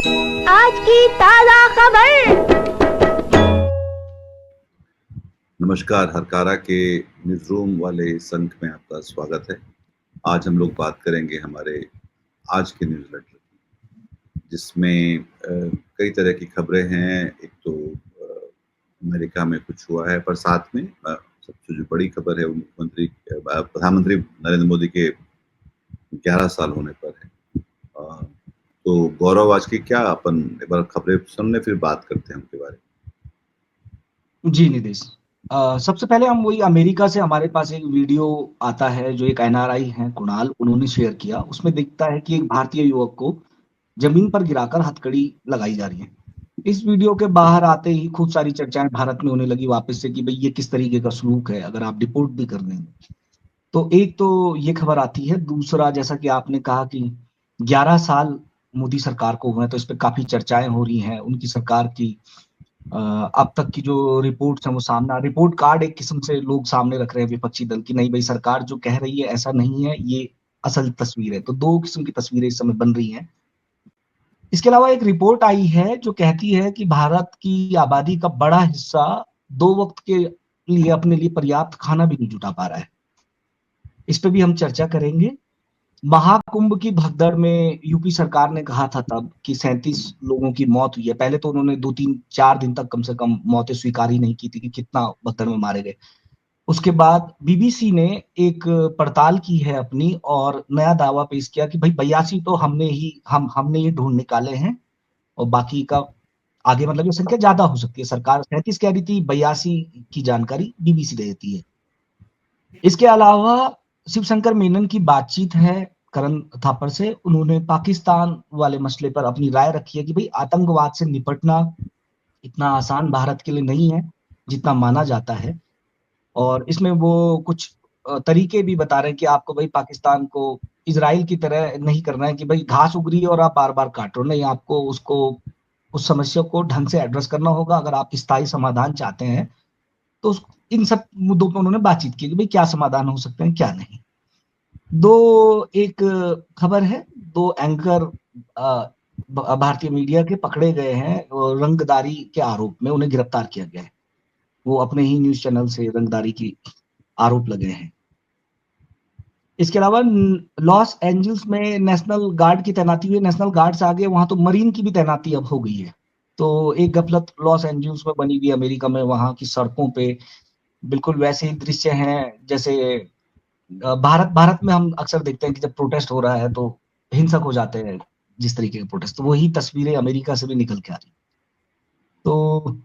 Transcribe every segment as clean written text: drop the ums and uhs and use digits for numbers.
आज की ताजा खबर। नमस्कार, हरकारा के न्यूज़ रूम वाले इस अंक में आपका स्वागत है। आज हम लोग बात करेंगे हमारे आज के न्यूज़लेटर की, जिसमें कई तरह की खबरें हैं। एक तो अमेरिका में कुछ हुआ है, पर साथ में सबसे जो बड़ी खबर है वो प्रधानमंत्री नरेंद्र मोदी के 11 साल होने पर है। तो गौरव, आज की क्या अपन एक बार खबरें सुन लें, फिर बात करते हैं उनके बारे में। जी निदेश, सबसे पहले हम वही अमेरिका से हमारे पास एक वीडियो आता है जो एक एनआरआई हैं कुणाल, उन्होंने शेयर किया। उसमें दिखता है कि एक भारतीय युवक को जमीन पर गिराकर हथकड़ी लगाई जा रही है। इस वीडियो के बाहर आते ही खूब सारी चर्चाएं भारत में होने लगी वापस से कि भाई ये किस तरीके का सलूक है, अगर आप डिपोर्ट भी कर दें। तो एक तो ये खबर आती है। दूसरा, जैसा कि आपने कहा कि 11 साल मोदी सरकार को हुए हैं, तो इस पे काफी चर्चाएं हो रही हैं उनकी सरकार की। अब तक की जो रिपोर्ट्स हैं वो सामने, रिपोर्ट कार्ड एक किस्म से लोग सामने रख रहे हैं विपक्षी दल की, नहीं भाई सरकार जो कह रही है ऐसा नहीं है, ये असल तस्वीर है। तो दो किस्म की तस्वीरें इस समय बन रही हैं। इसके अलावा एक रिपोर्ट आई है जो कहती है कि भारत की आबादी का बड़ा हिस्सा 2 वक्त के लिए अपने लिए पर्याप्त खाना भी नहीं जुटा पा रहा है। इस पे भी हम चर्चा करेंगे। महाकुंभ की भगदड़ में यूपी सरकार ने कहा था तब कि 37 लोगों की मौत हुई है। पहले तो उन्होंने 2 3 4 दिन तक कम से कम मौतें स्वीकार ही नहीं की थी कि कितना भगदड़ में मारे गए। उसके बाद बीबीसी ने एक पड़ताल की है अपनी और नया दावा पेश किया कि भाई 82 तो हमने ये ढूंढ निकाले हैं, और बाकी का आगे मतलब ये संख्या ज्यादा हो सकती है। सरकार 37 कह रही थी, 82 की जानकारी बीबीसी दे देती है। इसके अलावा शिवशंकर मेनन की बातचीत है करण थापर से। उन्होंने पाकिस्तान वाले मसले पर अपनी राय रखी है कि भाई आतंकवाद से निपटना इतना आसान भारत के लिए नहीं है जितना माना जाता है। और इसमें वो कुछ तरीके भी बता रहे हैं कि आपको भाई पाकिस्तान को इजराइल की तरह नहीं करना है कि भाई घास उग रही है और आप बार बार काटो, नहीं, आपको उसको उस समस्या को ढंग से एड्रेस करना होगा अगर आप स्थायी समाधान चाहते हैं। तो इन सब मुद्दों पर उन्होंने बातचीत की कि भाई क्या समाधान हो सकते हैं क्या नहीं। दो एक खबर है, दो एंकर भारतीय मीडिया के पकड़े गए हैं रंगदारी के आरोप में, उन्हें गिरफ्तार किया गया है। वो अपने ही न्यूज चैनल से रंगदारी की आरोप लगे हैं। इसके अलावा लॉस एंजल्स में नेशनल गार्ड की तैनाती हुई। नेशनल गार्ड से आगे वहां तो मरीन की भी तैनाती अब हो गई है। तो एक गफलत लॉस एंजल्स में बनी हुई अमेरिका में, वहां की सड़कों पे बिल्कुल वैसे ही दृश्य हैं जैसे भारत भारत में हम अक्सर देखते हैं कि जब प्रोटेस्ट हो रहा है तो हिंसक हो जाते हैं जिस तरीके के प्रोटेस्ट, तो वही तस्वीरें अमेरिका से भी निकल के आ रही। तो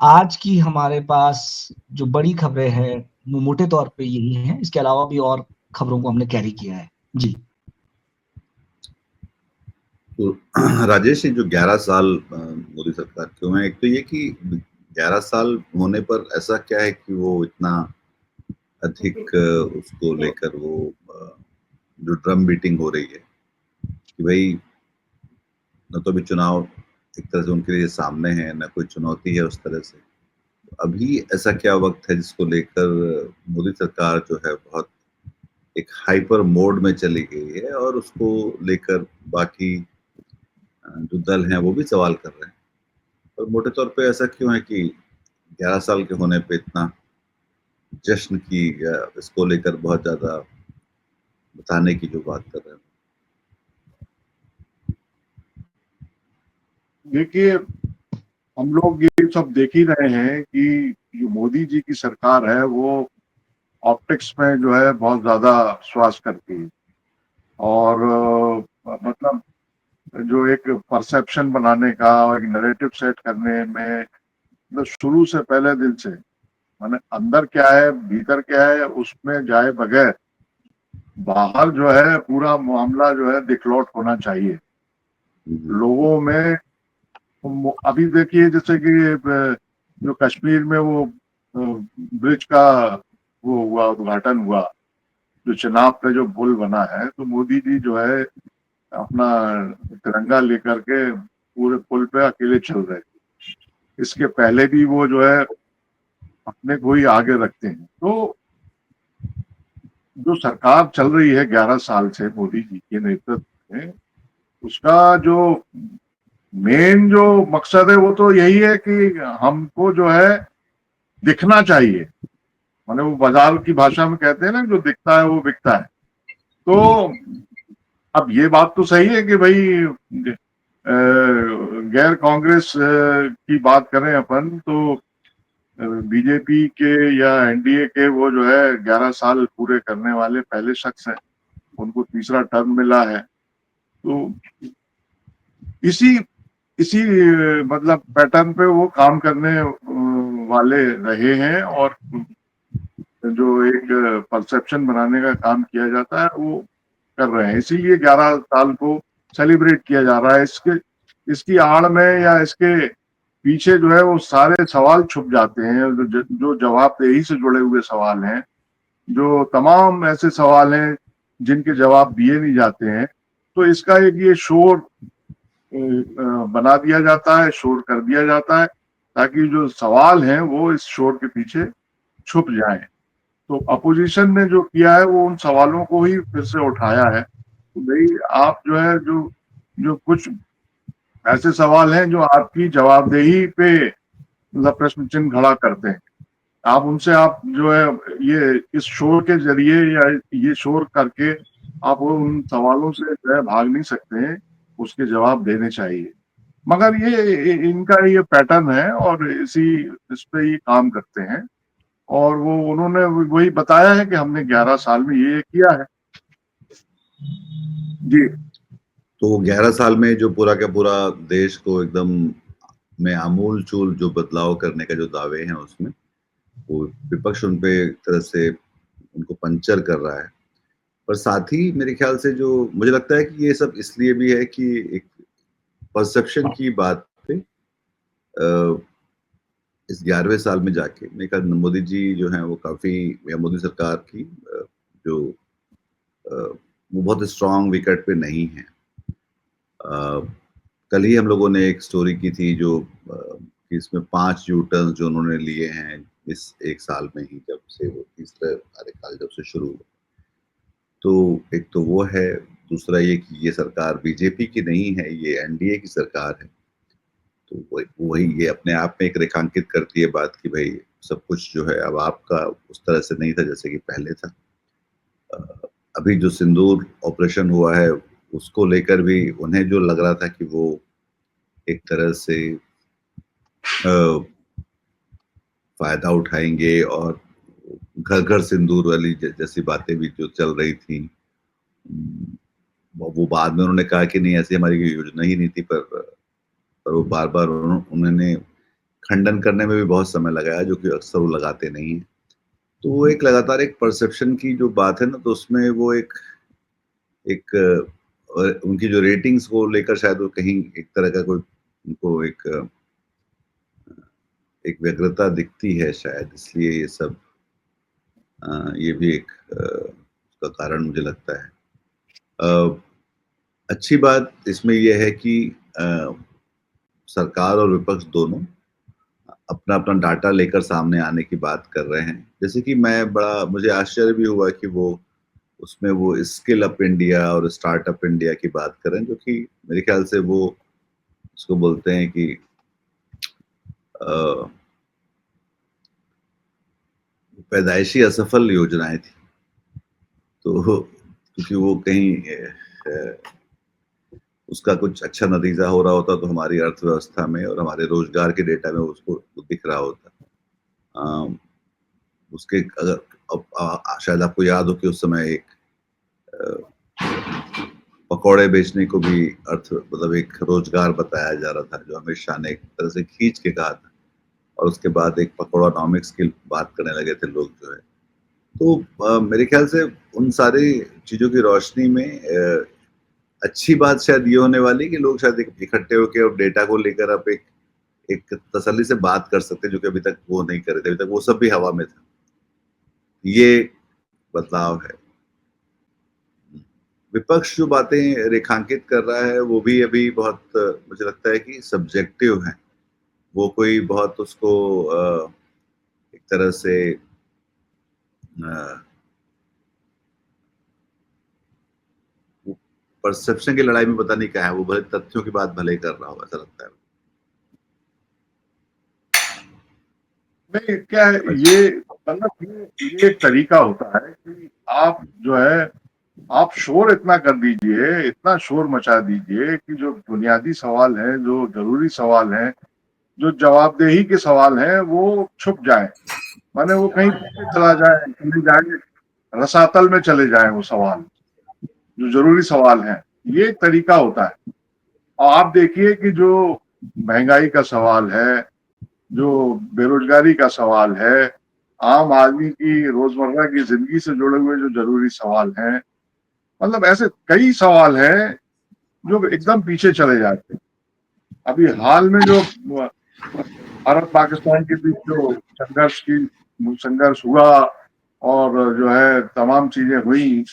आज की हमारे पास जो बड़ी खबरें हैं वो मोटे तौर पे यही हैं। इसके अलावा भी और खबरों को हमने कैरी किया है। जी तो राजेश, ये जो 11 साल मोदी सरकार के हुए हैं, एक तो ये कि 11 साल होने पर ऐसा क्या है कि वो इतना अधिक उसको लेकर वो जो ड्रम बीटिंग हो रही है कि भाई न तो अभी चुनाव एक तरह से उनके लिए सामने है, न कोई चुनौती है उस तरह से। अभी ऐसा क्या वक्त है जिसको लेकर मोदी सरकार जो है बहुत एक हाइपर मोड में चली गई है, और उसको लेकर बाकी जो दल हैं वो भी सवाल कर रहे हैं। और मोटे तौर पे ऐसा क्यों है कि 11 साल के होने पे इतना जश्न की या इसको लेकर बहुत ज़्यादा बताने की जो बात कर रहे हैं? देखिए, हम लोग ये सब देख ही रहे हैं कि जो मोदी जी की सरकार है वो ऑप्टिक्स में जो है बहुत ज्यादा विश्वास करती है। और मतलब जो एक परसेप्शन बनाने का और एक नैरेटिव सेट करने में, मतलब शुरू से पहले दिन से, माने अंदर क्या है भीतर क्या है उसमें जाए बगैर बाहर जो है पूरा मामला जो है दिखलौट होना चाहिए लोगों में। अभी देखिए जैसे कि जो कश्मीर में वो ब्रिज का वो हुआ, उद्घाटन हुआ, जो चेनाब पे जो पुल बना है, तो मोदी जी जो है अपना तिरंगा लेकर के पूरे पुल पे अकेले चल रहे थे। इसके पहले भी वो जो है अपने को ही आगे रखते हैं। तो जो सरकार चल रही है 11 साल से मोदी जी के नेतृत्व में, उसका जो मेन जो मकसद है वो तो यही है कि हमको जो है दिखना चाहिए, माने वो बाजार की भाषा में कहते हैं ना, जो दिखता है वो बिकता है। तो अब ये बात तो सही है कि भाई गैर कांग्रेस की बात करें अपन तो बीजेपी के या एनडीए के वो जो है 11 साल पूरे करने वाले पहले शख्स हैं, उनको तीसरा टर्म मिला है। तो इसी इसी मतलब पैटर्न पे वो काम करने वाले रहे हैं, और जो एक परसेप्शन बनाने का काम किया जाता है वो कर रहे हैं, इसीलिए 11 साल को सेलिब्रेट किया जा रहा है। इसकी आड़ में या इसके पीछे जो है वो सारे सवाल छुप जाते हैं, जो जवाबदेही से जुड़े हुए सवाल हैं, जो तमाम ऐसे सवाल हैं जिनके जवाब दिए नहीं जाते हैं। तो इसका एक ये शोर बना दिया जाता है, शोर कर दिया जाता है, ताकि जो सवाल हैं वो इस शोर के पीछे छुप जाएं। तो अपोजिशन ने जो किया है वो उन सवालों को ही फिर से उठाया है। तो भाई आप जो है जो कुछ ऐसे सवाल हैं जो आपकी जवाबदेही पे मतलब प्रश्न चिन्ह खड़ा करते हैं, आप उनसे आप जो है ये इस शोर के जरिए या ये शोर करके आप उन सवालों से जो है भाग नहीं सकते हैं, उसके जवाब देने चाहिए। मगर ये इनका ये पैटर्न है और इस पे ये काम करते हैं, और वो उन्होंने वही बताया है कि हमने 11 साल में ये किया है। जी। तो 11 साल में जो पूरा का पूरा देश को एकदम में आमूल चूल जो बदलाव करने का जो दावे हैं उसमें वो विपक्ष उन पे एक तरह से उनको पंचर कर रहा है। पर साथ ही मेरे ख्याल से जो मुझे लगता है कि ये सब इसलिए भी है कि एक परसेप्शन की बात पे इस 11वें साल में जाके मेरे ख्याल मोदी जी जो हैं वो काफ़ी, या मोदी सरकार की जो वो बहुत स्ट्रॉन्ग विकेट पे नहीं है। कल ही हम लोगों ने एक स्टोरी की थी जो कि इसमें 5 यू टर्न जो उन्होंने लिए हैं इस 1 साल में ही, जब से वो तीसरे कार्यकाल जब से शुरू हुआ। तो एक तो वो है, दूसरा ये कि ये सरकार बीजेपी की नहीं है, ये एनडीए की सरकार है। तो वही ये अपने आप में एक रेखांकित करती है बात कि भाई सब कुछ जो है अब आपका उस तरह से नहीं था जैसे कि पहले था। अभी जो सिंदूर ऑपरेशन हुआ है उसको लेकर भी उन्हें जो लग रहा था कि वो एक तरह से फायदा उठाएंगे, और घर घर सिंदूर वाली जैसी बातें भी जो चल रही थी, वो बाद में उन्होंने कहा कि नहीं ऐसी हमारी योजना ही नहीं थी, पर वो बार बार उन्होंने खंडन करने में भी बहुत समय लगाया, जो कि अक्सर वो लगाते नहीं हैं। तो वो एक लगातार एक परसेप्शन की जो बात है ना, तो उसमें वो एक एक उनकी जो रेटिंग्स को लेकर शायद वो कहीं एक तरह का कोई उनको एक व्यग्रता दिखती है शायद, इसलिए ये सब ये भी एक उसका कारण मुझे लगता है। अच्छी बात इसमें ये है कि सरकार और विपक्ष दोनों अपना-अपना डाटा लेकर सामने आने की बात कर रहे हैं। जैसे कि मुझे आश्चर्य भी हुआ कि वो उसमें वो स्किल अप इंडिया और स्टार्टअप इंडिया की बात कर रहे हैं, जो कि मेरे ख्याल से वो उसको बोलते हैं कि अ, पैदाइशी असफल योजनाएँ थी। तो क्योंकि वो कहीं उसका कुछ अच्छा नतीजा हो रहा होता तो हमारी अर्थव्यवस्था में और हमारे रोजगार के डेटा में उसको दिख रहा होता। अ, उसके अगर शायद आपको याद हो कि उस समय एक पकौड़े बेचने को भी मतलब एक रोजगार बताया जा रहा था, जो अमित शाह ने एक तरह से खींच के कहा था, और उसके बाद एक पकौड़ानॉमिक्स की बात करने लगे थे लोग जो है। तो मेरे ख्याल से उन सारी चीज़ों की रोशनी में अच्छी बात शायद ये होने वाली कि लोग शायद इकट्ठे होके और डेटा को लेकर अब एक एक तसल्ली से बात कर सकते हैं, जो कि अभी तक वो नहीं कर रहे थे, अभी तक वो सब भी हवा में था। ये बदलाव है। विपक्ष जो बातें रेखांकित कर रहा है वो भी अभी बहुत मुझे लगता है कि सब्जेक्टिव है। वो कोई बहुत उसको एक तरह से परसेप्शन की लड़ाई में पता नहीं क्या है, वो भले तथ्यों की बात भले कर रहा हो, ऐसा लगता है। नहीं, क्या है ये, मतलब ये एक तरीका होता है कि आप जो है आप शोर इतना कर दीजिए, इतना शोर मचा दीजिए कि जो बुनियादी सवाल है, जो जरूरी सवाल है, जो जवाबदेही के सवाल हैं, वो छुप जाए, माने वो कहीं पीछे चले जाए, रसातल में चले जाए वो सवाल, जो जरूरी सवाल हैं। ये एक तरीका होता है। और आप देखिए कि जो महंगाई का सवाल है, जो बेरोजगारी का सवाल है, आम आदमी की रोजमर्रा की जिंदगी से जुड़े हुए जो जरूरी सवाल हैं, मतलब ऐसे कई सवाल हैं जो एकदम पीछे चले जाते हैं। अभी हाल में जो भारत पाकिस्तान के बीच जो संघर्ष हुआ और जो है तमाम चीजें हुई,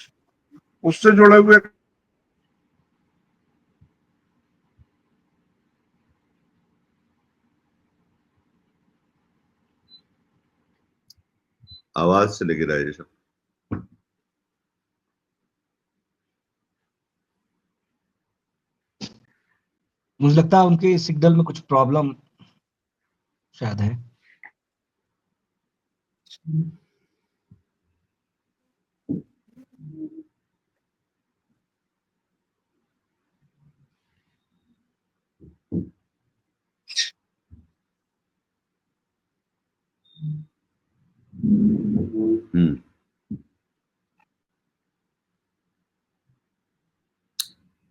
उससे जुड़े हुए आवाज चली गई राजेश। मुझे लगता है उनके सिग्नल में कुछ प्रॉब्लम शायद है।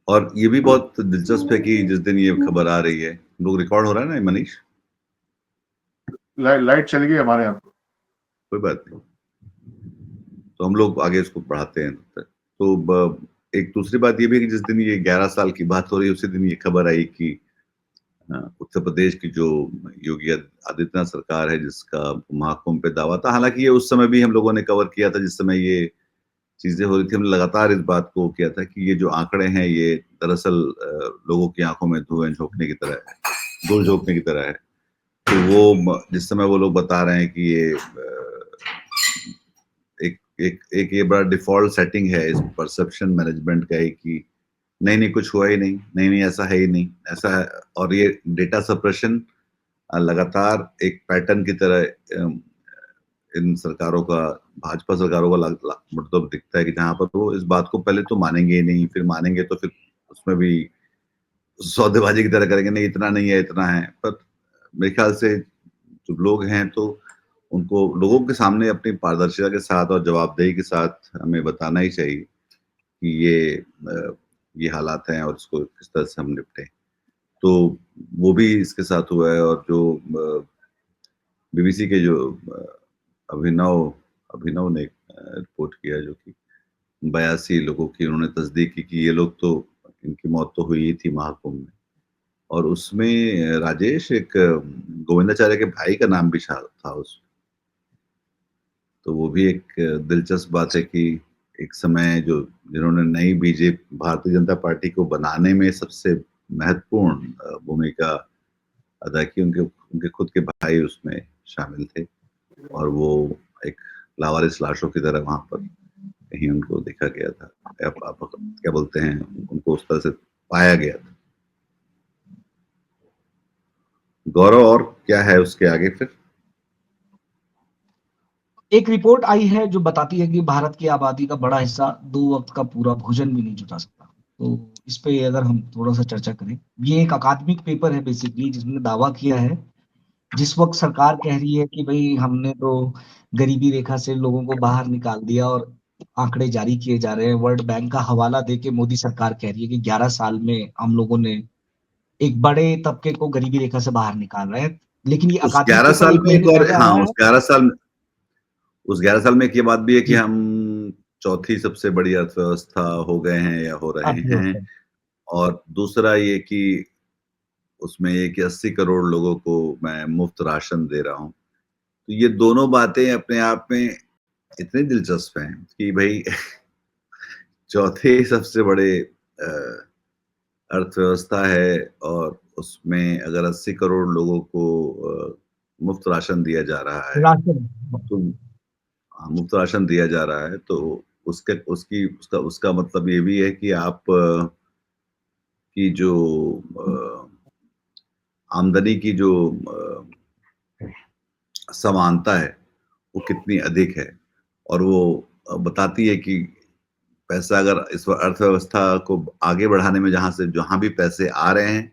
और ये भी बहुत दिलचस्प है कि जिस दिन ये खबर आ रही है, लोग रिकॉर्ड हो रहा है ना मनीष? लाइट चली गई हमारे यहाँ। कोई बात नहीं, तो हम लोग आगे इसको बढ़ाते हैं। तो एक दूसरी बात ये भी है कि जिस दिन ये 11 साल की बात हो रही है, उसी दिन ये खबर आई कि उत्तर प्रदेश की जो योगी आदित्यनाथ सरकार है, जिसका महाकुंभ पे दावा था, हालांकि ये उस समय भी हम लोगों ने कवर किया था जिस समय ये चीजें हो रही थी। हमने लगातार इस बात को किया था कि ये जो आंकड़े हैं ये दरअसल लोगों की आंखों में धुएं झोंकने की तरह है, धूल झोंकने की तरह है। तो वो जिस समय वो लोग बता रहे हैं कि ये एक ये बड़ा डिफॉल्ट सेटिंग है इस परसेप्शन मैनेजमेंट का, कि नहीं कुछ हुआ ही नहीं, नहीं ऐसा है ही नहीं, ऐसा है। और ये डेटा सप्रेशन लगातार एक पैटर्न की तरह इन सरकारों का, भाजपा सरकारों का मतलब दिखता है कि जहां पर वो इस बात को पहले तो मानेंगे ही नहीं, फिर मानेंगे तो फिर उसमें भी सौदेबाजी की तरह करेंगे, नहीं इतना नहीं है इतना है। पर मेरे ख्याल से जो लोग हैं तो उनको लोगों के सामने अपनी पारदर्शिता के साथ और जवाबदेही के साथ हमें बताना ही चाहिए कि ये हालात हैं और इसको किस तरह से हम निपटें। तो वो भी इसके साथ हुआ है। और जो बीबीसी के जो अभिनव ने रिपोर्ट किया, जो कि 82 लोगों की उन्होंने तस्दीक की कि ये लोग तो, इनकी मौत तो हुई ही थी महाकुंभ में। और उसमें राजेश एक गोविंदाचार्य के भाई का नाम भी था उसमें। तो वो भी एक दिलचस्प बात है कि एक समय जो जिन्होंने नई बीजेपी भारतीय जनता पार्टी को बनाने में सबसे महत्वपूर्ण भूमिका अदा की, उनके खुद के भाई उसमें शामिल थे। और वो एक लावारिस लाशों की तरह वहां पर कहीं उनको देखा गया था, आप क्या बोलते हैं, उनको उस तरह से पाया गया था। गौरव, और क्या है उसके आगे फिर? एक रिपोर्ट आई है जो बताती है कि भारत की आबादी का बड़ा हिस्सा 2 वक्त का पूरा भोजन भी नहीं जुटा सकता। तो इस पे अगर हम थोड़ा सा चर्चा करें, ये एक अकादमिक पेपर है बेसिकली, जिसमें दावा किया है, जिस वक्त सरकार कह रही है कि भाई हमने तो गरीबी रेखा से लोगों को बाहर निकाल दिया और आंकड़े जारी किए जा रहे हैं, वर्ल्ड बैंक का हवाला देके मोदी सरकार कह रही है कि 11 साल में हम लोगों ने एक बड़े तबके को गरीबी रेखा से बाहर निकाल रहे हैं। लेकिन ये उस अकादमिक 11 पेपर साल एक में एक महीने और, पहले हाँ, आया है। उस 11 साल में एक ये बात भी है कि जी, हम चौथी सबसे बड़ी अर्थव्यवस्था हो गए हैं या हो रहे हैं। और दूसरा ये कि उसमें ये कि 80 करोड़ लोगों को मैं मुफ्त राशन दे रहा हूँ। तो ये दोनों बातें अपने आप में इतनी दिलचस्प हैं कि भाई चौथे सबसे बड़े अर्थव्यवस्था है और उसमें अगर 80 करोड़ लोगों को मुफ्त राशन दिया जा रहा है, राशन। तो मुफ्त राशन दिया जा रहा है, तो उसके उसकी उसका उसका मतलब ये भी है कि आप की जो आमदनी की जो समानता है वो कितनी अधिक है, और वो बताती है कि पैसा अगर इस अर्थव्यवस्था को आगे बढ़ाने में जहाँ भी पैसे आ रहे हैं,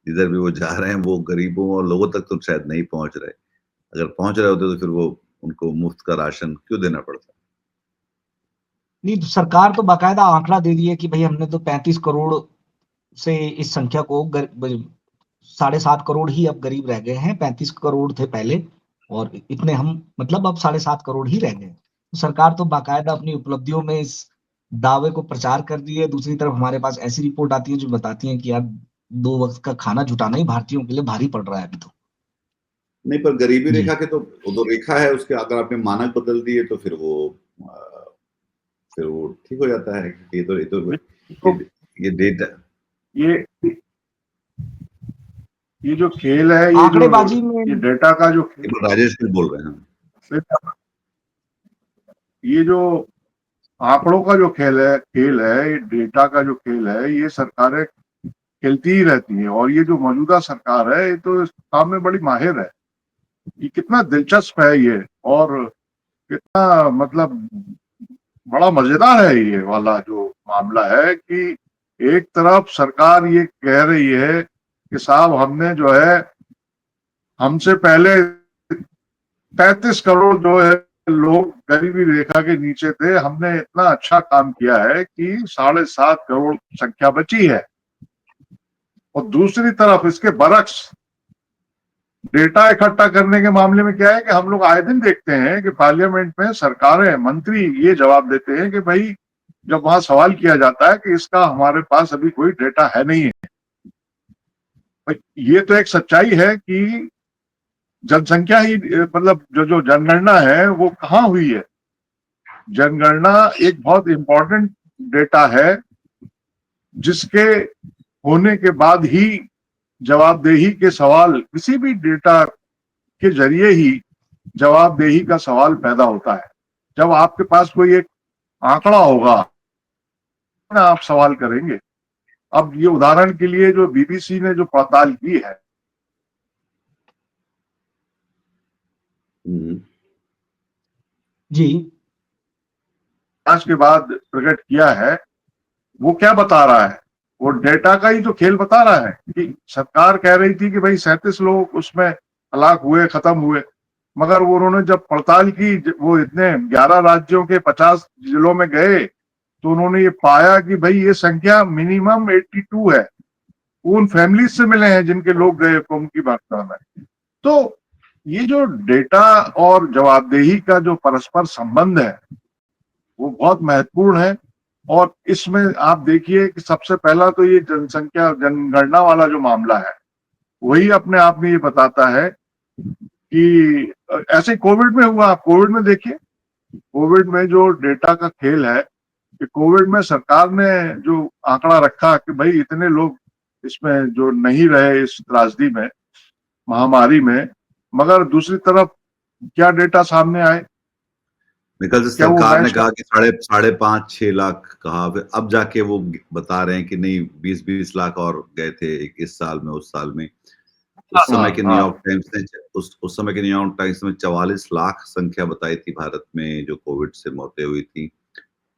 जिधर भी वो जा रहे हैं, वो गरीबों और लोगों तक तो शायद नहीं पहुंच रहे। अगर पहुंच रहे होते तो फिर वो उनको मुफ्त का राशन क्यों देना पड़ता? नहीं, तो सरकार तो बाकायदा आंकड़ा दे रही है कि भाई हमने तो 35 करोड़ से इस संख्या को 7.5 करोड़ ही अब गरीब रह गए हैं। 35 करोड़ थे पहले, और इतने हम मतलब अब 7.5 करोड़ ही रह गए। तो सरकार तो बाकायदा अपनी उपलब्धियों में इस दावे को प्रचार कर रही है। दूसरी तरफ हमारे पास ऐसी रिपोर्ट आती है जो बताती है कि यार 2 वक्त का खाना जुटाना ही भारतीयों के लिए भारी पड़ रहा है अभी तो। नहीं, पर गरीबी जी रेखा के तो वो तो रेखा है, उसके अगर आपने मानक बदल दिए तो फिर वो ठीक हो जाता है। तो ये डेटा, ये ये जो खेल है, आंकड़ेबाजी ये में डेटा का जो खेल, राजेश भी बोल रहे हैं। ये जो आंकड़ों का जो खेल है, ये डेटा का जो खेल है, ये सरकारें खेलती ही रहती हैं। और ये जो मौजूदा सरकार है, ये तो इस काम में बड़ी माहिर है। ये कितना दिलचस्प है ये, और कितना मतलब बड़ा मजेदार है ये वाला जो मामला है कि एक तरफ सरकार ये कह रही है कि साहब हमने जो है, हमसे पहले 35 करोड़ जो है लोग गरीबी रेखा के नीचे थे, हमने इतना अच्छा काम किया है कि 7.5 करोड़ संख्या बची है। और दूसरी तरफ इसके बरक्स डेटा इकट्ठा करने के मामले में क्या है कि हम लोग आए दिन देखते हैं कि पार्लियामेंट में सरकारें, मंत्री ये जवाब देते हैं कि भाई, जब वहां सवाल किया जाता है कि इसका हमारे पास अभी कोई डेटा है नहीं है। ये तो एक सच्चाई है कि जनसंख्या ही मतलब जो जनगणना है वो कहाँ हुई है। जनगणना एक बहुत इंपॉर्टेंट डेटा है, जिसके होने के बाद ही जवाबदेही के सवाल, किसी भी डेटा के जरिए ही जवाबदेही का सवाल पैदा होता है। जब आपके पास कोई एक आंकड़ा होगा, आप सवाल करेंगे। अब ये उदाहरण के लिए जो बीबीसी ने जो पड़ताल की है, जी आज के बाद प्रकट किया है, वो क्या बता रहा है? वो डेटा का ही जो खेल बता रहा है कि सरकार कह रही थी कि भाई 37 लोग उसमें हलाक हुए, खत्म हुए, मगर वो उन्होंने जब पड़ताल की, वो इतने 11 राज्यों के 50 जिलों में गए, तो उन्होंने ये पाया कि भाई ये संख्या मिनिमम 82 है। उन फैमिलीज से मिले हैं जिनके लोग गए उनकी मात्रा में। तो ये जो डेटा और जवाबदेही का जो परस्पर संबंध है वो बहुत महत्वपूर्ण है। और इसमें आप देखिए कि सबसे पहला तो ये जनगणना वाला जो मामला है, वही अपने आप में ये बताता है कि ऐसे कोविड में हुआ। आप कोविड में देखिए, कोविड में जो डेटा का खेल है कि कोविड में सरकार ने जो आंकड़ा रखा कि भाई इतने लोग इसमें जो नहीं रहे इस त्रासदी में, महामारी में, मगर दूसरी तरफ क्या डेटा सामने आए? निकल से क्या वो सरकार ने मैच कहा कि 5.5-6 लाख कहा, फिर अब जाके वो बता रहे हैं कि नहीं 20-20 लाख और गए थे इस साल में, उस साल में। उस समय के न्यूयॉर्क टाइम्स ने उस समय के न्यूयॉर्क टाइम्स में 44 लाख संख्या बताई थी भारत में जो कोविड से मौतें हुई थी।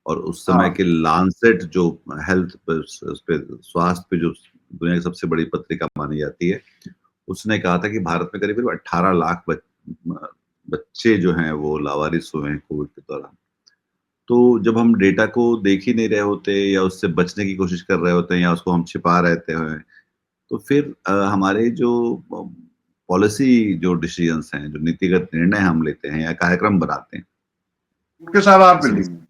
और उस समय के लांसेट जो हेल्थ पे स्वास्थ्य पे जो दुनिया की सबसे बड़ी पत्रिका मानी जाती है, उसने कहा था कि भारत में करीब 18 लाख बच्चे जो हैं वो लावारिस हुए हैं कोविड के दौरान। तो जब हम डेटा को देख ही नहीं रहे होते या उससे बचने की कोशिश कर रहे होते हैं या उसको हम छिपा रहते हैं, तो फिर हमारे जो पॉलिसी जो डिसीजंस हैं, जो नीतिगत निर्णय हम लेते हैं या कार्यक्रम बनाते हैं, किस आधार पे लेंगे?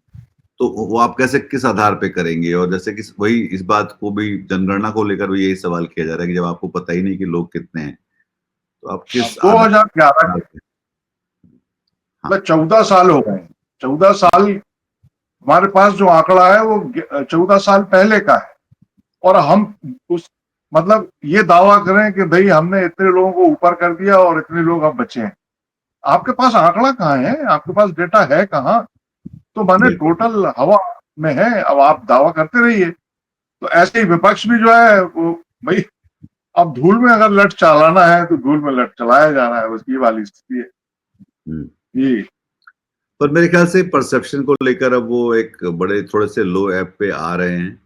तो वो आप कैसे, किस आधार पे करेंगे? और जैसे कि वही इस बात को भी, जनगणना को लेकर भी यही सवाल किया जा रहा है कि जब आपको पता ही नहीं कि लोग कितने हैं, तो आप किस 2011 के 14 साल हो गए। 14 साल हमारे पास जो आंकड़ा है वो 14 साल पहले का है। और हम उस मतलब ये दावा करें कि भाई हमने इतने लोगों को ऊपर कर दिया और इतने लोग अब बचे हैं। आपके पास आंकड़ा कहाँ है? आपके पास डेटा है कहाँ? तो माने बिल्कुल। टोटल हवा में है। अब आप दावा करते रहिए, तो ऐसे ही विपक्ष भी जो है वो भाई, अब धूल में अगर लट चलाना है तो धूल में लट चलाया जा रहा है, उसकी वाली स्थिति है। हम्म। ये पर मेरे ख्याल से परसेप्शन को लेकर अब वो एक बड़े थोड़े से लो ऐप पे आ रहे हैं,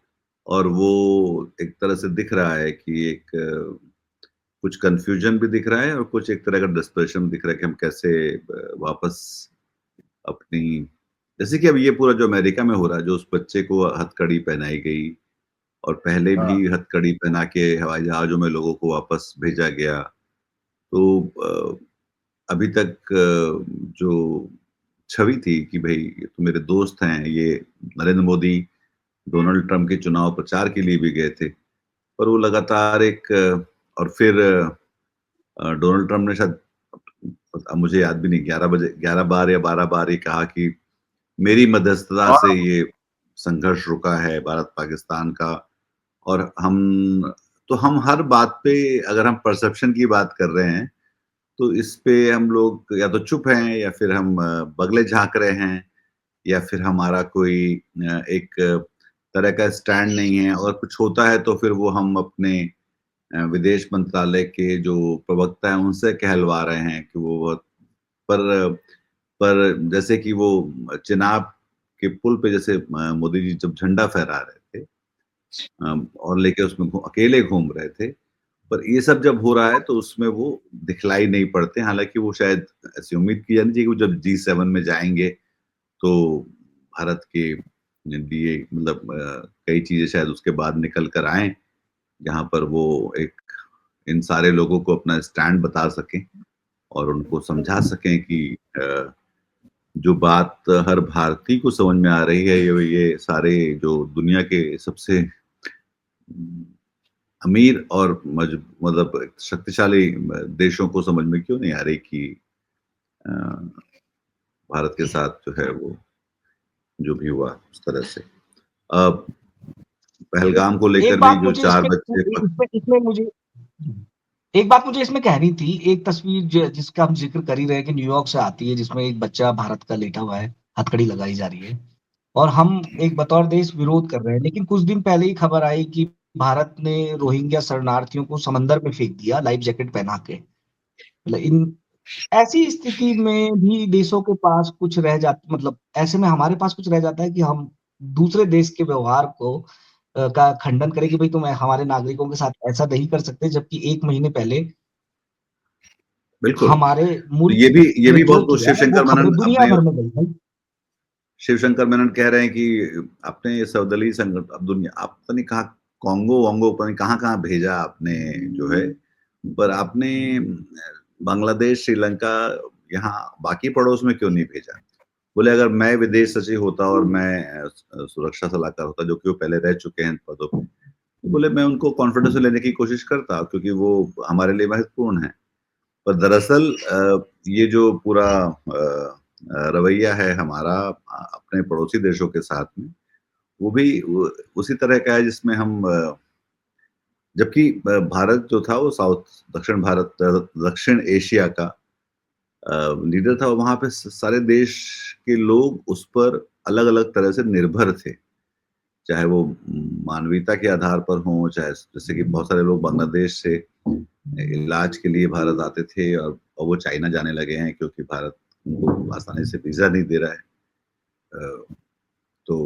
और वो एक तरह से दिख रहा है कि एक कुछ कंफ्यूजन भी दिख रहा है और कुछ एक तरह का डिस्पर्शन दिख रहा है कि हम कैसे वापस अपनी, जैसे कि अब ये पूरा जो अमेरिका में हो रहा है, जो उस बच्चे को हथकड़ी पहनाई गई और पहले हाँ, भी हथकड़ी पहना के हवाई जहाजों में लोगों को वापस भेजा गया। तो अभी तक जो छवि थी कि भई ये तो मेरे दोस्त हैं, ये नरेंद्र मोदी डोनाल्ड ट्रंप के चुनाव प्रचार के लिए भी गए थे। पर वो लगातार एक और फिर डोनाल्ड ट्रंप ने शायद, अब मुझे याद भी नहीं, 11 बार या 12 बार ये कहा कि मेरी मध्यस्थता हाँ, से ये संघर्ष रुका है भारत-पाकिस्तान का। और हम हर बात पे, अगर हम परसेप्शन की बात कर रहे हैं, तो इस पे हम लोग या तो चुप हैं या फिर हम बगले झाँक रहे हैं, या फिर हमारा कोई एक तरह का स्टैंड नहीं है, और कुछ होता है तो फिर वो हम अपने विदेश मंत्रालय के जो प्रवक्ता हैं उनसे कहलवा रहे हैं कि वो बहुत, पर जैसे कि वो चिनाब के पुल पे जैसे मोदी जी जब झंडा फहरा रहे थे, और लेके उसमें अकेले घूम रहे थे, पर ये सब जब हो रहा है तो उसमें वो दिखलाई नहीं पड़ते। हालाँकि वो शायद ऐसी उम्मीद की जानी चाहिए कि वो जब G7 में जाएँगे तो भारत के लिए मतलब कई चीज़ें शायद उसके बाद निकल कर आएँ, जहाँ पर वो एक इन सारे लोगों को अपना स्टैंड बता सकें और उनको समझा सकें कि जो बात हर भारतीय को समझ में आ रही है, ये सारे जो दुनिया के सबसे अमीर और मतलब शक्तिशाली देशों को समझ में क्यों नहीं आ रही कि अ, भारत के साथ जो है वो जो भी हुआ उस तरह से। पहलगाम को लेकर एक भी बात जो मुझे 4 इसमें बच्चे इसमें इसमें मुझे एक बात मुझे इसमें कहनी थी। एक तस्वीर जिसका हम जिक्र कर ही रहे हैं कि न्यूयॉर्क से आती है, जिसमें एक बच्चा भारत का लेटा हुआ है, हथकड़ी लगाई जा रही है और हम एक बतौर देश विरोध कर रहे हैं। लेकिन कुछ दिन पहले ही खबर आई कि भारत ने रोहिंग्या शरणार्थियों को समंदर में फेंक दिया लाइफ जैकेट पहना के। मतलब इन ऐसी स्थिति में भी देशों के पास कुछ रह जाता, मतलब ऐसे में हमारे पास कुछ रह जाता है कि हम दूसरे देश के व्यवहार को का खंडन करें कि भाई तुम हमारे नागरिकों के साथ ऐसा नहीं कर सकते, जबकि 1 महीने पहले बिल्कुल। हमारे तो मुल्क ये ने भी जो बहुत किया वो शिवशंकर खबरें मेनन दुनिया अपने भर में गई भाई। शिवशंकर मेनन कह रहे हैं कि आपने ये सर्वदलीय संगठन, अब दुनिया आप पता नहीं कहाँ, कांगो पता नहीं कहाँ-कहाँ भेजा आपने जो है, पर आपने बांग्लादेश, श्रीलंका, यहाँ बाकी पड़ोस में क्यों नहीं भेजा? बोले अगर मैं विदेश सचिव होता और मैं सुरक्षा सलाहकार होता, जो कि वो पहले रह चुके हैं पदों पे, तो बोले मैं उनको कॉन्फिडेंस में लेने की कोशिश करता क्योंकि वो हमारे लिए महत्वपूर्ण है। पर दरअसल ये जो पूरा रवैया है हमारा अपने पड़ोसी देशों के साथ में, वो भी उसी तरह का है जिसमें हम जबकि भारत जो था वो दक्षिण एशिया का लीडर था, और वहाँ पे सारे देश के लोग उस पर अलग-अलग तरह से निर्भर थे। चाहे वो मानवीयता के आधार पर हों, चाहे जैसे कि बहुत सारे लोग बांग्लादेश से इलाज के लिए भारत आते थे, और वो चाइना जाने लगे हैं क्योंकि भारत उनको आसानी से वीज़ा नहीं दे रहा है। अ, तो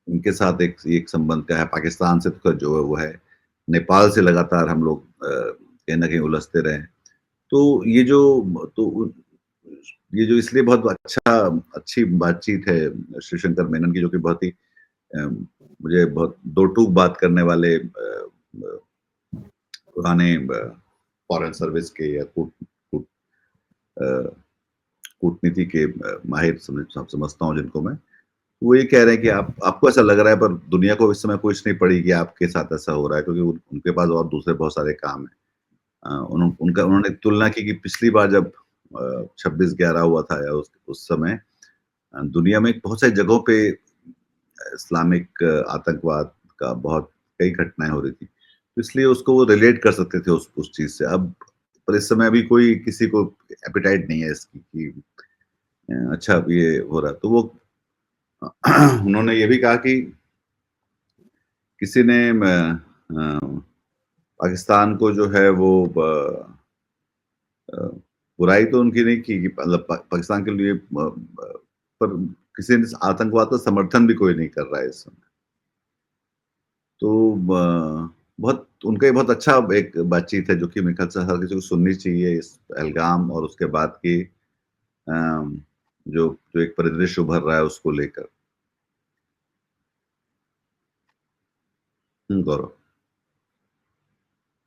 उनके साथ एक संबंध का है, पाकिस्तान से तो जो है वो है, नेपाल से लगातार हम लोग कहीं न कहीं उलझते रहे हैं। तो ये जो इसलिए बहुत अच्छी बातचीत है शिवशंकर मेनन की, जो कि बहुत ही मुझे बहुत दो-टूक बात करने वाले पुराने फॉरेन सर्विस के या कूट अ, कूटनीति के माहिर समझता हूँ जिनको मैं। वो ये कह रहे हैं कि आपको ऐसा लग रहा है, पर दुनिया को इस समय पूछ नहीं पड़ी कि आपके साथ ऐसा हो रहा है, क्योंकि उनके पास और दूसरे बहुत सारे काम हैं। उन्होंने तुलना की कि पिछली बार जब 26/11 हुआ था, या उस समय दुनिया में बहुत सारी जगहों पे इस्लामिक आतंकवाद का बहुत कई घटनाएँ हो रही थी। तो इसलिए उसको वो रिलेट कर सकते थे उस चीज़ से। अब पर इस समय अभी कोई किसी को एपेटाइट नहीं है इसकी कि अच्छा अब ये हो रहा है। तो वो उन्होंने ये भी कहा कि किसी ने पाकिस्तान को जो है वो बुराई तो उनकी नहीं की कि मतलब पाकिस्तान के लिए पर किसी ने आतंकवाद का समर्थन भी कोई नहीं कर रहा है इस समय। तो बहुत उनका ये बहुत अच्छा एक बातचीत है जो कि मेरे ख्याल से हर किसी को सुननी चाहिए इस पहलगाम और उसके बाद की जो जो एक परिदृश्य उभर रहा है उसको लेकर। गौरव।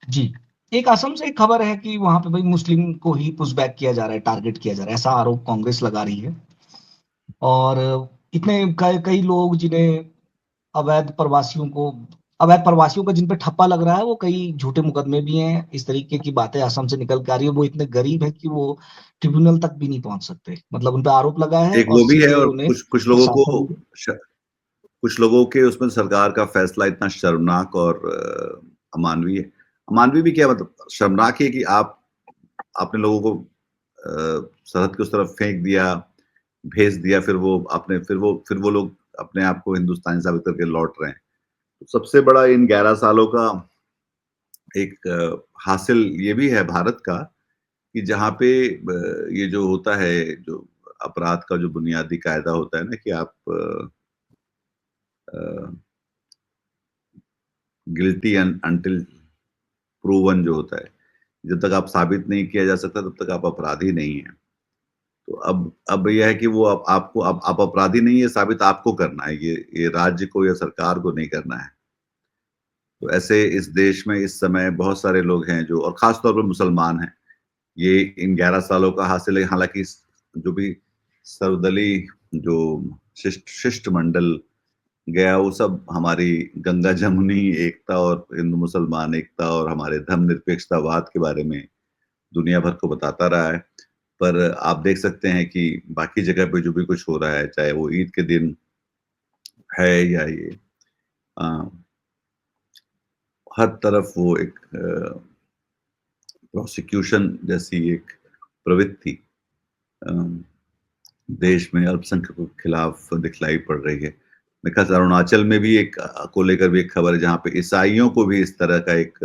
जी। एक असम से एक खबर है कि वहां पे भाई मुस्लिम को ही पुशबैक किया जा रहा है, टारगेट किया जा रहा है, ऐसा आरोप कांग्रेस लगा रही है। और इतने कई लोग जिन्हें अवैध प्रवासियों को अवैध प्रवासियों का जिन पे ठप्पा लग रहा है, वो कई झूठे मुकदमे भी हैं। इस तरीके की बातें असम से निकल के आ रही है। वो इतने गरीब है कि वो ट्रिब्यूनल तक भी नहीं पहुंच सकते, मतलब उन पे आरोप लगा है एक और वो भी है सीधे और उन्हें कुछ लोगों को प्रशासन। कुछ लोगों के उसमें सरकार का फैसला इतना शर्मनाक और अमानवीय है। अमानवीय भी क्या मतलब शर्मनाक है कि आपने लोगों को सरहद के उस तरफ फेंक दिया, भेज दिया, फिर वो लोग अपने आप को हिंदुस्तानी साबित करके लौट रहे हैं। तो सबसे बड़ा इन 11 सालों का एक हासिल ये भी है भारत का कि जहाँ पे ये जो होता है, जो अपराध का जो बुनियादी कायदा होता है ना कि आप गिल्टी अनटिल प्रूवन जो होता है, जब तक आप साबित नहीं किया जा सकता तब तक आप अपराधी नहीं हैं। तो अब यह है कि वो आपको अब आप अपराधी नहीं है साबित आपको करना है, ये राज्य को या सरकार को नहीं करना है। तो ऐसे इस देश में इस समय बहुत सारे लोग हैं जो और खास तौर पर मुसलमान हैं। ये इन 11 सालों का हासिल है। हालाँकि जो भी सर्वदलीय जो शिष्टमंडल गया वो सब हमारी गंगा जमुनी एकता और हिंदू मुसलमान एकता और हमारे धर्मनिरपेक्षतावाद के बारे में दुनिया भर को बताता रहा है। पर आप देख सकते हैं कि बाकी जगह पे जो भी कुछ हो रहा है, चाहे वो ईद के दिन है या ये अ, हर तरफ वो एक प्रोसिक्यूशन जैसी एक प्रवृत्ति अ, देश में अल्पसंख्यकों के खिलाफ दिखलाई पड़ रही है। मेरे ख्याल से अरुणाचल में भी को लेकर भी एक खबर है जहाँ पे ईसाइयों को भी इस तरह का एक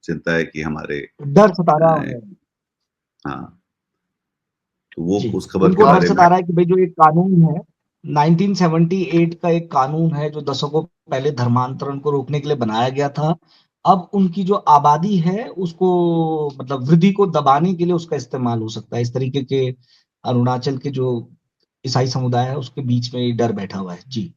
चिंता है कि हमारे डर सता रहा अ, है। हाँ, तो वो जी, उस खबर के उनको डर बारे में सता रहा है कि भाई जो एक कानून है, 1978 का एक कानून है जो दशकों पहले धर्मांतरण को रोकने के लिए बनाया गया था। अब उनकी जो आबादी है उसको, मतलब वृद्धि को दबाने के लिए उसका इस्तेमाल हो सकता है। इस तरीके के अरुणाचल के जो ईसाई समुदाय है उसके बीच में ये डर बैठा हुआ है। जी।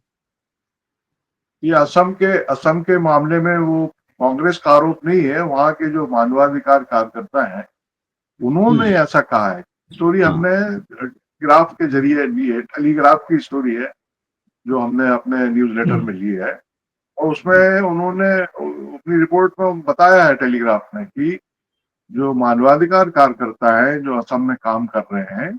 ये असम के मामले में वो कांग्रेस का आरोप नहीं है, वहां के जो मानवाधिकार कार्यकर्ता हैं उन्होंने ऐसा कहा है। स्टोरी हाँ, हमने ग्राफ के जरिए ली है, टेलीग्राफ की स्टोरी है जो हमने अपने न्यूज़लेटर में ली है। और उसमें उन्होंने अपनी रिपोर्ट में बताया है टेलीग्राफ में कि जो मानवाधिकार कार्यकर्ता है जो असम में काम कर रहे हैं,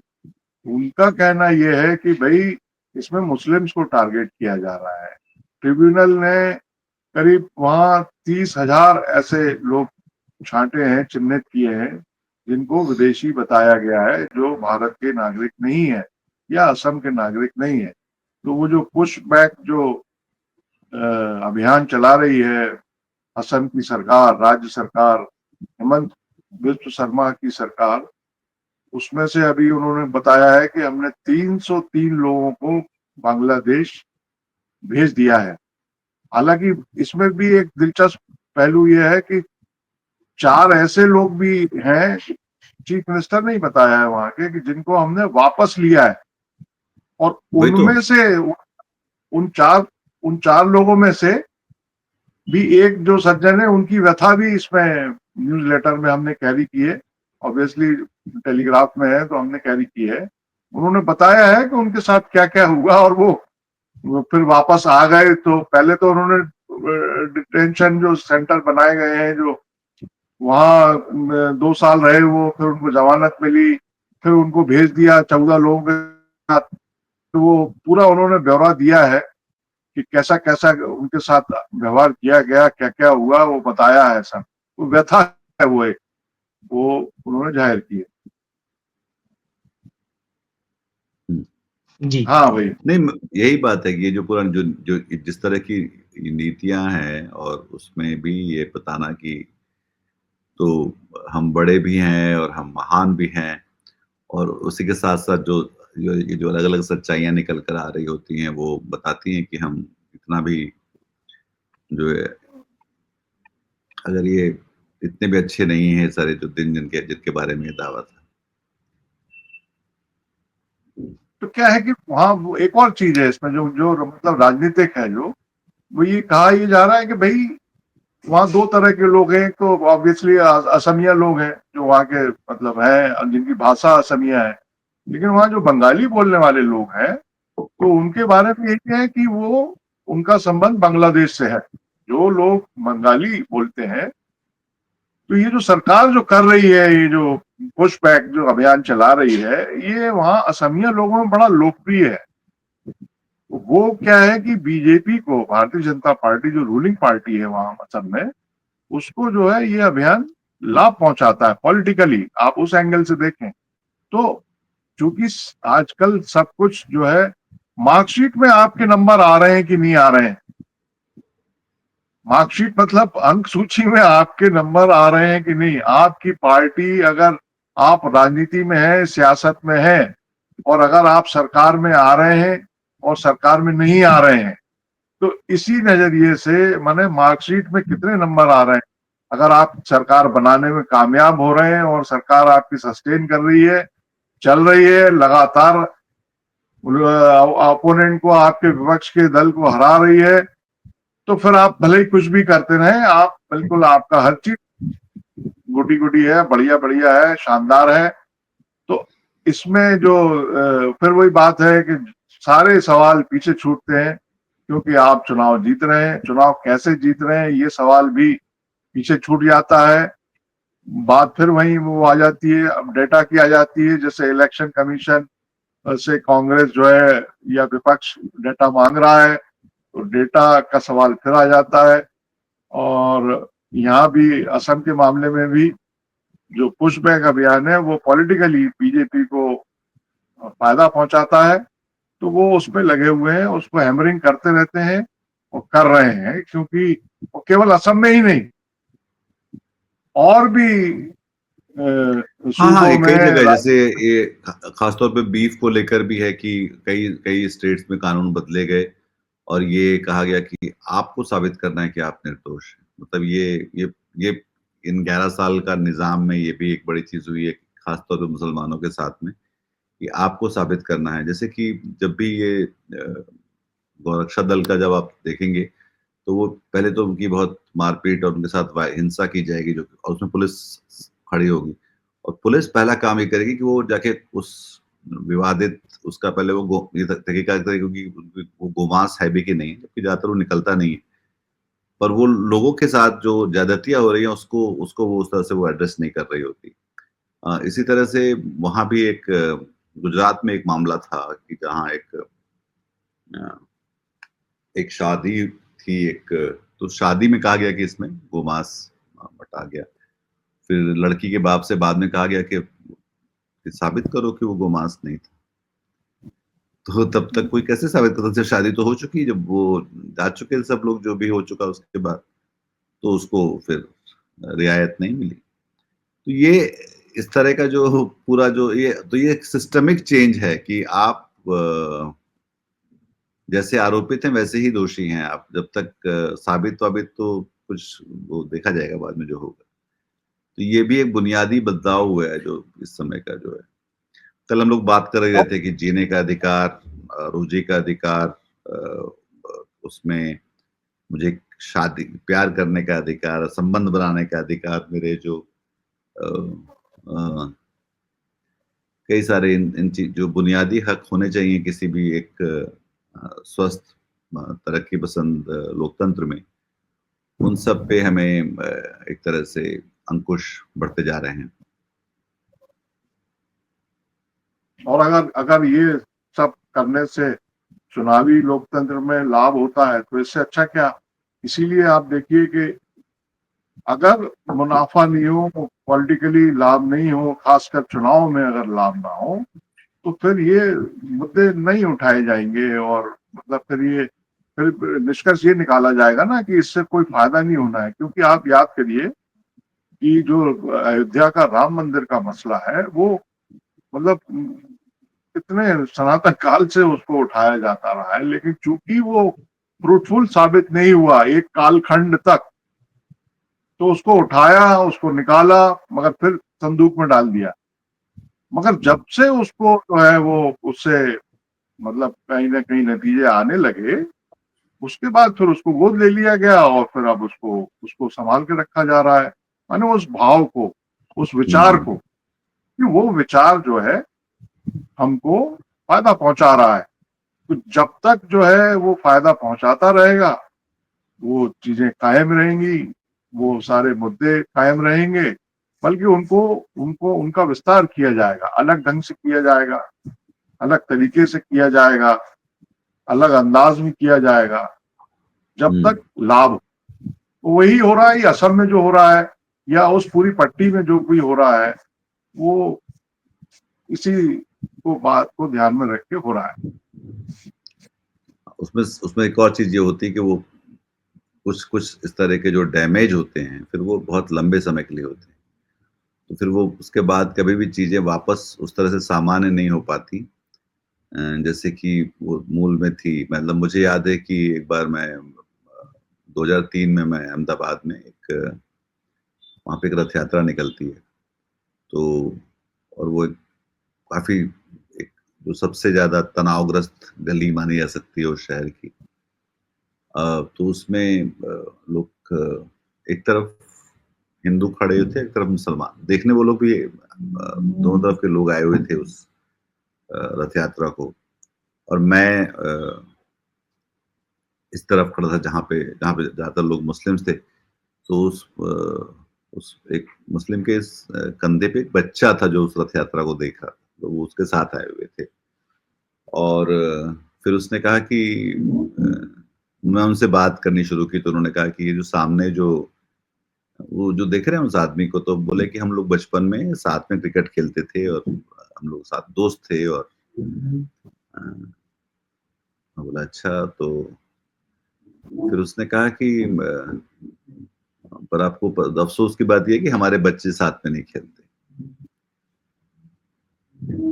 उनका कहना यह है कि भाई इसमें मुस्लिम्स को टारगेट किया जा रहा है। ट्रिब्यूनल ने करीब वहां 30,000 ऐसे लोग छांटे हैं, चिन्हित किए हैं जिनको विदेशी बताया गया है, जो भारत के नागरिक नहीं है या असम के नागरिक नहीं है। तो वो जो पुश बैक जो अभियान चला रही है असम की सरकार, राज्य सरकार, हेमंत बिस्व शर्मा की सरकार, उसमें से अभी उन्होंने बताया है कि हमने 303 लोगों को बांग्लादेश भेज दिया है। हालांकि इसमें भी एक दिलचस्प पहलू यह है कि 4 ऐसे लोग भी हैं, चीफ मिनिस्टर ने ही बताया है वहां के, कि जिनको हमने वापस लिया है। और वही तो। उनमें से उन चार लोगों में से भी एक जो सज्जन है उनकी व्यथा भी इसमें न्यूज लेटर में हमने कैरी की है। ऑब्वियसली टेलीग्राफ में है तो हमने कैरी की है। उन्होंने बताया है कि उनके साथ क्या क्या हुआ और वो फिर वापस आ गए। तो पहले तो उन्होंने डिटेंशन जो सेंटर बनाए गए हैं, जो वहां 2 साल रहे वो, फिर उनको जमानत मिली, फिर उनको भेज दिया 14 लोगों के साथ। तो वो पूरा उन्होंने ब्यौरा दिया है कि कैसा कैसा उनके साथ व्यवहार किया गया, क्या क्या हुआ, वो बताया है सब। वो व्यथा है वो उन्होंने जाहिर की है। जी। हाँ भाई। नहीं, यही बात है कि ये जो पूरा जो जो जिस तरह की नीतियां हैं और उसमें भी ये बताना कि तो हम बड़े भी हैं और हम महान भी हैं, और उसी के साथ साथ जो ये जो अलग अलग सच्चाइयां निकल कर आ रही होती हैं वो बताती हैं कि हम इतना भी जो है, अगर ये इतने भी अच्छे नहीं हैं सारे जो दिन जिनके जिनके बारे में ये दावा था। तो क्या है कि वहाँ वो एक और चीज है इसमें, जो जो मतलब राजनीतिक है, जो वो ये कहा ये जा रहा है कि भाई वहाँ दो तरह के लोग हैं। एक तो ऑब्वियसली असमिया लोग हैं जो वहाँ के मतलब है, जिनकी भाषा असमिया है। लेकिन वहाँ जो बंगाली बोलने वाले लोग हैं, तो उनके बारे में यही है कि वो उनका संबंध बांग्लादेश से है। जो लोग बंगाली बोलते हैं, तो ये जो सरकार जो कर रही है, ये जो पुश बैक जो अभियान चला रही है, ये वहाँ असमिया लोगों में बड़ा लोकप्रिय है। वो क्या है कि बीजेपी को, भारतीय जनता पार्टी जो रूलिंग पार्टी है वहां असम में, उसको जो है ये अभियान लाभ पहुंचाता है पॉलिटिकली। आप उस एंगल से देखें तो, चूंकि आजकल सब कुछ जो है मार्कशीट में आपके नंबर आ रहे हैं कि नहीं आ रहे हैं। मार्कशीट मतलब अंक सूची में आपके नंबर आ रहे हैं कि नहीं। आपकी पार्टी, अगर आप राजनीति में है, सियासत में है, और अगर आप सरकार में आ रहे हैं और सरकार में नहीं आ रहे हैं, तो इसी नजरिए से माने मार्कशीट में कितने नंबर आ रहे हैं। अगर आप सरकार बनाने में कामयाब हो रहे हैं और सरकार आपकी सस्टेन कर रही है, चल रही है लगातार, ओपोनेंट को, आपके विपक्ष के दल को हरा रही है, तो फिर आप भले ही कुछ भी करते रहें, आप बिल्कुल, आपका हर चीज गुटी गुटी है, बढ़िया बढ़िया है, शानदार है। तो इसमें जो फिर वही बात है कि सारे सवाल पीछे छूटते हैं, क्योंकि आप चुनाव जीत रहे हैं। चुनाव कैसे जीत रहे हैं ये सवाल भी पीछे छूट जाता है। बात फिर वही वो आ जाती है, अब डेटा की आ जाती है। जैसे इलेक्शन कमीशन से कांग्रेस जो है या विपक्ष डेटा मांग रहा है, तो डेटा का सवाल फिर आ जाता है। और यहाँ भी असम के मामले में भी जो पुश बैक अभियान है वो पॉलिटिकली बीजेपी को फायदा पहुंचाता है। तो वो उसमें लगे हुए हैं, उसको हैमरिंग करते रहते हैं और कर रहे हैं, क्योंकि वो केवल असम में ही नहीं, और भी हाँ हाँ, सूबों ये में कई जगह, जैसे ये खासतौर पे बीफ को लेकर भी है कि कई कई स्टेट्स में कानून बदले गए और ये कहा गया कि आपको साबित करना है कि आप निर्दोष हैं। मतलब ये इन 11 साल का निजाम में ये भी एक बड़ी चीज हुई है, खासतौर पे मुसलमानों के साथ में, कि आपको साबित करना है। जैसे कि जब भी ये गौरक्षा दल का जब आप देखेंगे, तो वो पहले तो उनकी बहुत मारपीट और उनके साथ हिंसा की जाएगी, जो और उसमें पुलिस खड़ी होगी, और पुलिस पहला काम ये करेगी कि वो जाके उस विवादित उसका पहले वो ये तहकीकात करेगी क्योंकि वो गोमांस है भी कि नहीं, जबकि ज्यादातर वो निकलता नहीं है, पर वो लोगों के साथ जो ज्यादतियां हो रही हैं उसको उसको वो उस तरह से वो एड्रेस नहीं कर रही होती। इसी तरह से वहां भी एक गुजरात में एक मामला था कि जहाँ अ, एक शादी थी, एक तो शादी में कहा गया कि इसमें गोमांस बटा गया। फिर लड़की के बाप से बाद में कहा गया कि साबित करो कि वो गोमांस नहीं था। तो तब तक कोई कैसे साबित कर सकता? शादी तो हो चुकी, जब वो जा चुके सब लोग, जो भी हो चुका उसके बाद तो उसको फिर रियायत नहीं मिली। तो ये इस तरह का जो पूरा जो ये एक सिस्टमिक चेंज है कि आप जैसे आरोपित हैं वैसे ही दोषी हैं आप, जब तक साबित वाबित तो कुछ वो देखा जाएगा बाद में जो होगा। तो ये भी एक बुनियादी बदलाव हुआ है जो इस समय का जो है। कल हम लोग बात कर रहे थे कि जीने का अधिकार, रोजी का अधिकार, उसमें मुझे शादी प्यार करने का अधिकार, संबंध बनाने का अधिकार, मेरे जो अ, अ, कई सारे इन चीज जो बुनियादी हक होने चाहिए किसी भी एक स्वस्थ तरक्की पसंद लोकतंत्र में, उन सब पे हमें एक तरह से अंकुश बढ़ते जा रहे हैं। और अगर अगर ये सब करने से चुनावी लोकतंत्र में लाभ होता है, तो इससे अच्छा क्या। इसीलिए आप देखिए कि अगर मुनाफा नहीं हो, पॉलिटिकली लाभ नहीं हो, खासकर चुनाव में अगर लाभ ना हो, तो फिर ये मुद्दे नहीं उठाए जाएंगे, और मतलब फिर निष्कर्ष ये निकाला जाएगा ना कि इससे कोई फायदा नहीं होना है। क्योंकि आप याद करिए कि जो अयोध्या का राम मंदिर का मसला है, वो मतलब कितने सनातन काल से उसको उठाया जाता रहा है, लेकिन चूंकि वो फ्रूटफुल साबित नहीं हुआ एक कालखंड तक, तो उसको उठाया, उसको निकाला, मगर फिर संदूक में डाल दिया। मगर जब से उसको जो है वो उससे मतलब कहीं ना कहीं नतीजे आने लगे, उसके बाद फिर उसको गोद ले लिया गया, और फिर अब उसको उसको संभाल के रखा जा रहा है। माने उस भाव को, उस विचार को, कि वो विचार जो है हमको फायदा पहुंचा रहा है, तो जब तक जो है वो फायदा पहुंचाता रहेगा, वो चीजें कायम रहेंगी, वो सारे मुद्दे कायम रहेंगे, बल्कि उनको उनको उनका विस्तार किया जाएगा, अलग ढंग से किया जाएगा, अलग तरीके से किया जाएगा, अलग अंदाज में किया जाएगा, जब तक लाभ हो। तो वही हो रहा है, असम में जो हो रहा है, या उस पूरी पट्टी में जो भी हो रहा है, वो इसी को बात को ध्यान में रख के हो रहा है। उसमें एक और चीज ये होती है कि वो कुछ इस तरह के जो डैमेज होते हैं, फिर वो बहुत लंबे समय के लिए होते हैं, तो फिर वो उसके बाद कभी भी चीजें वापस उस तरह से सामान्य नहीं हो पाती जैसे कि वो मूल में थी। मतलब मुझे याद है कि एक बार मैं 2003 में मैं अहमदाबाद में वहाँ पे एक रथ यात्रा निकलती है, तो और वो काफी एक जो सबसे ज्यादा तनावग्रस्त गली मानी जा सकती है उस शहर की। तो उसमें लोग एक तरफ हिंदू खड़े हुए थे, एक तरफ मुसलमान। देखने वो लोग भी दोनों तरफ के लोग आए हुए थे उस रथ यात्रा को, और मैं इस तरफ खड़ा था जहाँ पे ज्यादातर लोग मुस्लिम्स थे। तो उस एक मुस्लिम के कंधे पे एक बच्चा था जो उस रथ यात्रा को देख रहा था, तो वो उसके साथ आए हुए थे। और फिर उसने कहा कि मैं उनसे बात करनी शुरू की, तो उन्होंने कहा कि ये जो सामने वो जो देख रहे हैं उस आदमी को, तो बोले कि हम लोग बचपन में साथ में क्रिकेट खेलते थे और हम लोग साथ दोस्त थे। और मैं बोला अच्छा। तो फिर उसने कहा कि पर आपको अफसोस की बात यह कि हमारे बच्चे साथ में नहीं खेलते।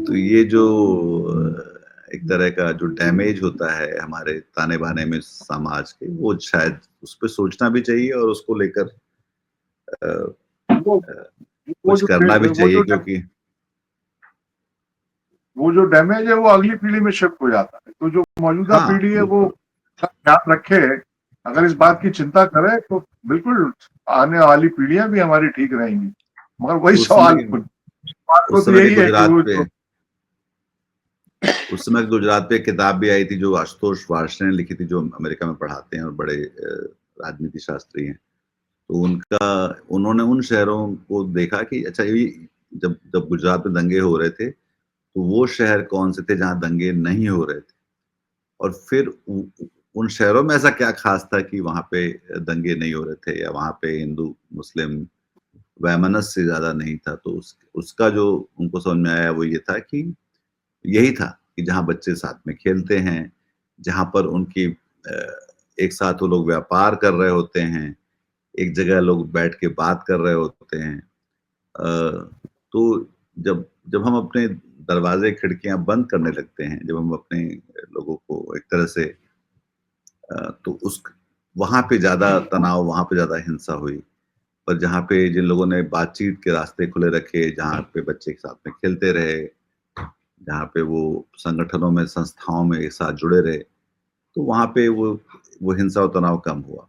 तो ये जो एक तरह का जो डैमेज होता है हमारे ताने बाने में समाज के, वो शायद उस पर सोचना भी चाहिए और उसको लेकर कुछ करना भी चाहिए, क्योंकि वो जो डैमेज है वो अगली पीढ़ी में शिफ्ट हो जाता है। तो जो मौजूदा पीढ़ी है वो ध्यान रखे, अगर इस बात की चिंता करे, तो बिल्कुल आने वाली पीढ़ियां भी हमारी ठीक रहेंगी। मगर वही सवाल तो यही है कि उस समय गुजरात पे किताब भी आई थी जो आशुतोष वार्ष्णेय ने लिखी थी, जो अमेरिका में पढ़ाते हैं और बड़े राजनीति शास्त्री हैं। तो उन्होंने उन शहरों को देखा कि अच्छा ये जब गुजरात में दंगे हो रहे थे, तो वो शहर कौन से थे जहां दंगे नहीं हो रहे थे, और फिर उन शहरों में ऐसा क्या खास था कि वहां पे दंगे नहीं हो रहे थे, या वहां पे हिंदू मुस्लिम वैमनस्य ज्यादा नहीं था। तो उसका जो उनको समझ में आया वो ये था कि यही था कि जहां बच्चे साथ में खेलते हैं, जहां पर उनकी एक साथ वो लोग व्यापार कर रहे होते हैं, एक जगह लोग बैठ के बात कर रहे होते हैं। तो जब हम अपने दरवाजे खिड़कियां बंद करने लगते हैं, जब हम अपने लोगों को एक तरह से तो वहां पे ज्यादा तनाव, वहां पे ज्यादा हिंसा हुई। पर जहाँ पे जिन लोगों ने बातचीत के रास्ते खुले रखे, जहाँ पे बच्चे एक साथ में खेलते रहे, जहाँ पे वो संगठनों में, संस्थाओं में एक साथ जुड़े रहे, तो वहां पे वो हिंसा और तनाव कम हुआ।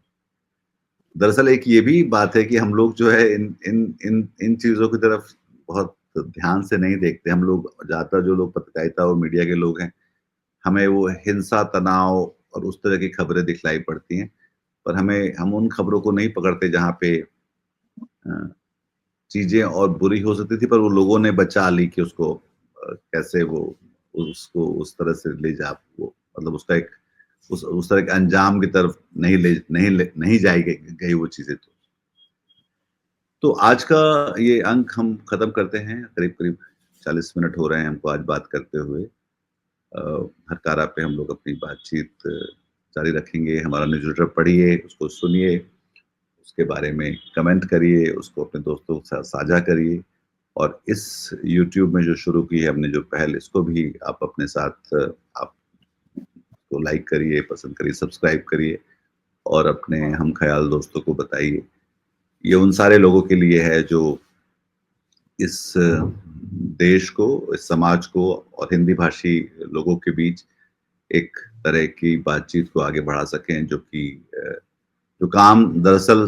दरअसल एक ये भी बात है कि हम लोग जो है इन चीजों की तरफ बहुत ध्यान से नहीं देखते। हम लोग ज्यादातर जो लोग पत्रकारिता और मीडिया के लोग हैं, हमें वो हिंसा, तनाव और उस तरह की खबरें दिखलाई पड़ती हैं, पर हम उन खबरों को नहीं पकड़ते जहाँ पे चीजें और बुरी हो सकती थी, पर वो लोगों ने बचा ली कि उसको कैसे वो उसको उस तरह से ले जा, वो मतलब उसका एक उस तरह के अंजाम की तरफ नहीं जाई गई वो चीजें। तो आज का ये अंक हम खत्म करते हैं करीब करीब 40 मिनट हो रहे हैं हमको आज बात करते हुए। हरकारा पे हम लोग अपनी बातचीत जारी रखेंगे। हमारा न्यूज़लेटर पढ़िए, उसको सुनिए, उसके बारे में कमेंट करिए, उसको अपने दोस्तों के साथ साझा करिए और इस यूट्यूब में जो शुरू की है हमने जो पहल, इसको भी आप अपने साथ आप उसको लाइक करिए, पसंद करिए, सब्सक्राइब करिए और अपने हम ख्याल दोस्तों को बताइए। ये उन सारे लोगों के लिए है जो इस देश को, इस समाज को और हिंदी भाषी लोगों के बीच एक तरह की बातचीत को आगे बढ़ा सकें, जो काम दरअसल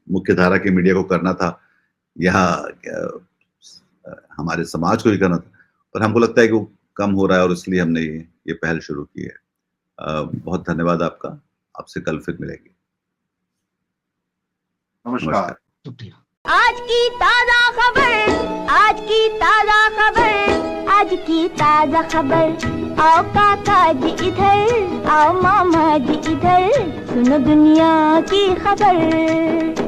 मुख्य धारा के मीडिया को करना था, यहाँ हमारे समाज को ही करना था, पर हमको लगता है कि वो कम हो रहा है और इसलिए हमने ये पहल शुरू की है। बहुत धन्यवाद आपका। आपसे कल फिर मिलेंगे। नमस्कार। शुक्रिया। आज की ताजा खबर, आज की ताजा खबर, आज की ताजा खबर। आओ काका जी इधर, आओ मामा जी इधर, सुनो दुनिया की खबर।